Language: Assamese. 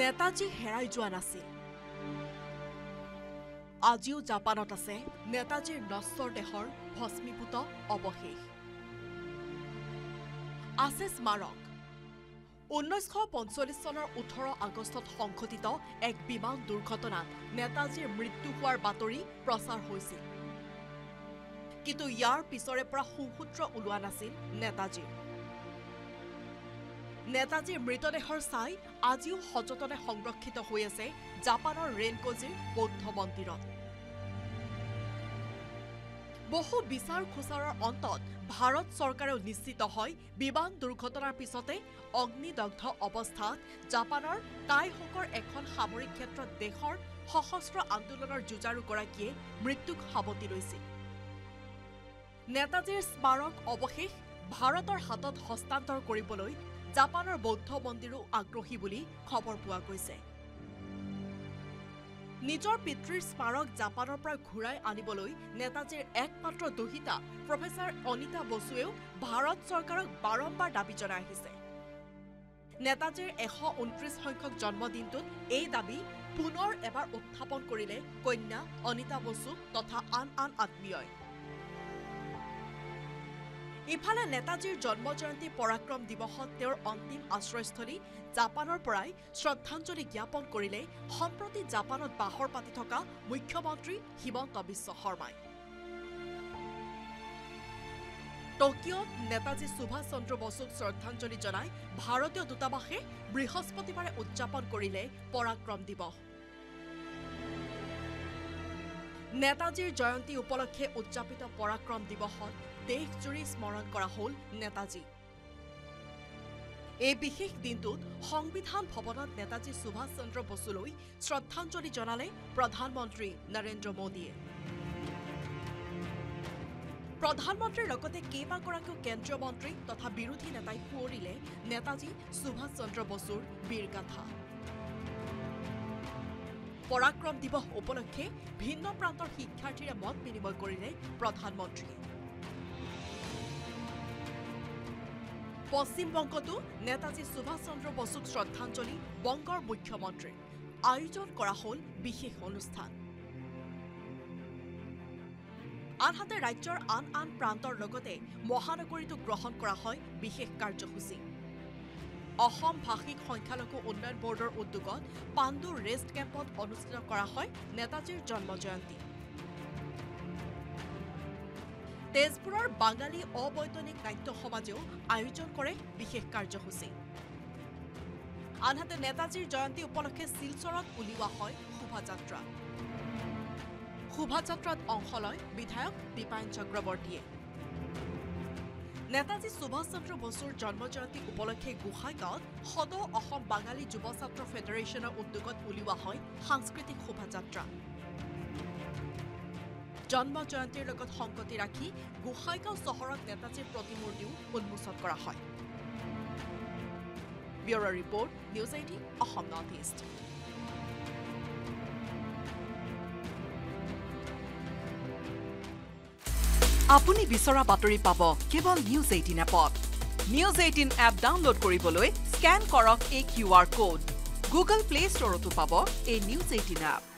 নেতাজী হেৰাই যোৱা নাছিল। আজিও জাপানত আছে নেতাজীৰ নশ্বৰ দেহৰ ভস্মীভূত অৱশেষ। আছে স্মাৰক। 1945 চনৰ 18 আগষ্টত সংঘটিত এক বিমান দুৰ্ঘটনাত নেতাজীৰ মৃত্যু হোৱাৰ বাতৰি প্ৰচাৰ হৈছিল। কিন্তু ইয়াৰ পিছৰে পৰা সুসূত্ৰ ওলোৱা নাছিল নেতাজীৰ। নেতাজীৰ মৃতদেহৰ ছাই আজিও সযতনে সংৰক্ষিত হৈ আছে জাপানৰ ৰেনকজিৰ বৌদ্ধ মন্দিৰত। বহু বিচাৰ খোচাৰৰ অন্তত ভাৰত চৰকাৰেও নিশ্চিত হয় বিমান দুৰ্ঘটনাৰ পিছতে অগ্নিদগ্ধ অৱস্থাত জাপানৰ টাইহকৰ এখন সামৰিক ক্ষেত্ৰত দেশৰ সশস্ত্ৰ আন্দোলনৰ যুঁজাৰুগৰাকীয়ে মৃত্যুক সাৱটি লৈছিল। নেতাজীৰ স্মাৰক অৱশেষ ভাৰতৰ হাতত হস্তান্তৰ কৰিবলৈ জাপানৰ বৌদ্ধ মন্দিৰো আগ্ৰহী বুলি খবৰ পোৱা গৈছে। নিজৰ পিতৃৰ স্মাৰক জাপানৰ পৰা ঘূৰাই আনিবলৈ নেতাজীৰ একমাত্ৰ দহিতা প্ৰফেচাৰ অনিতা বসুৱেও ভাৰত চৰকাৰক বাৰম্বাৰ দাবী জনাই আহিছে। নেতাজীৰ 129 সংখ্যক জন্মদিনটোত এই দাবী পুনৰ এবাৰ উত্থাপন কৰিলে কন্যা অনিতা বসু তথা আন আত্মীয়ই। ইফালে নেতাজীৰ জন্মজয়ন্তী পৰাক্ৰম দিৱসত তেওঁৰ অন্তিম আশ্ৰয়স্থলী জাপানৰ পৰাই শ্ৰদ্ধাঞ্জলি জ্ঞাপন কৰিলে সম্প্ৰতি জাপানত বাহৰ পাতি থকা মুখ্যমন্ত্ৰী হিমন্ত বিশ্ব শৰ্মাই। টকিঅ'ত নেতাজী সুভাষ চন্দ্ৰ বসুক শ্ৰদ্ধাঞ্জলি জনাই ভাৰতীয় দূতাবাসে বৃহস্পতিবাৰে উদযাপন কৰিলে পৰাক্ৰম দিৱস। নেতাজীৰ জয়ন্তী উপলক্ষে উদযাপিত পৰাক্ৰম দিৱসত দেশজুৰি স্মৰণ কৰা হ'ল নেতাজী। এই বিশেষ দিনটোত সংবিধান ভৱনত নেতাজী সুভাষ চন্দ্ৰ বসুলৈ শ্ৰদ্ধাঞ্জলি জনালে প্ৰধানমন্ত্ৰী নৰেন্দ্ৰ মোদীয়ে। প্ৰধানমন্ত্ৰীৰ লগতে কেইবাগৰাকীও কেন্দ্ৰীয় মন্ত্ৰী তথা বিৰোধী নেতাই সুঁৱৰিলে নেতাজী সুভাষ চন্দ্ৰ বসুৰ বীৰগাথা। পৰাক্ৰম দিৱস উপলক্ষে ভিন্ন প্ৰান্তৰ শিক্ষাৰ্থীৰে মত বিনিময় কৰিলে প্ৰধানমন্ত্ৰীয়ে। পশ্চিমবংগতো নেতাজী সুভাষ চন্দ্ৰ বসুক শ্ৰদ্ধাঞ্জলি বংগৰ মুখ্যমন্ত্ৰীৰ আয়োজন কৰা হ'ল বিশেষ অনুষ্ঠান। আনহাতে ৰাজ্যৰ আন প্ৰান্তৰ লগতে মহানগৰীতো গ্ৰহণ কৰা হয় বিশেষ কাৰ্যসূচী। অসম ভাষিক সংখ্যালঘু উন্নয়ন বৰ্ডৰ উদ্যোগত পাণ্ডু ৰেষ্ট কেম্পত অনুষ্ঠিত কৰা হয় নেতাজীৰ জন্মজয়ন্তী। তেজপুৰৰ বাঙালী অবৈতনিক নাট্য সমাজেও আয়োজন কৰে বিশেষ কাৰ্যসূচী। আনহাতে নেতাজীৰ জয়ন্তী উপলক্ষে শিলচৰত উলিওৱা হয় শোভাযাত্ৰা। শোভাযাত্ৰাত অংশ লয় বিধায়ক দীপায়ন চক্ৰৱৰ্তীয়ে। নেতাজী সুভাষ চন্দ্ৰ বসুৰ জন্মজয়ন্তী উপলক্ষে গোসাইগাঁৱত সদৌ অসম বাঙালী যুৱ ছাত্ৰ ফেডাৰেশ্যনৰ উদ্যোগত উলিওৱা হয় সাংস্কৃতিক শোভাযাত্ৰা। জন্মজয়ন্তীৰ লগত সংগতি ৰাখি গোসাইগাঁও চহৰত নেতাজীৰ প্ৰতিমূৰ্তিও উন্মোচন কৰা হয়। Bureau' report news 18 Assam north east. আপুনি বিচৰা বাতৰি পাব কেৱল নিউজ 18 এপত। নিউজ 18 এপ ডাউনলোড কৰিবলৈ স্কেন কৰক এই QR কোড। গুগল প্লে ষ্টৰতো পাব এই নিউজ 18 এপ।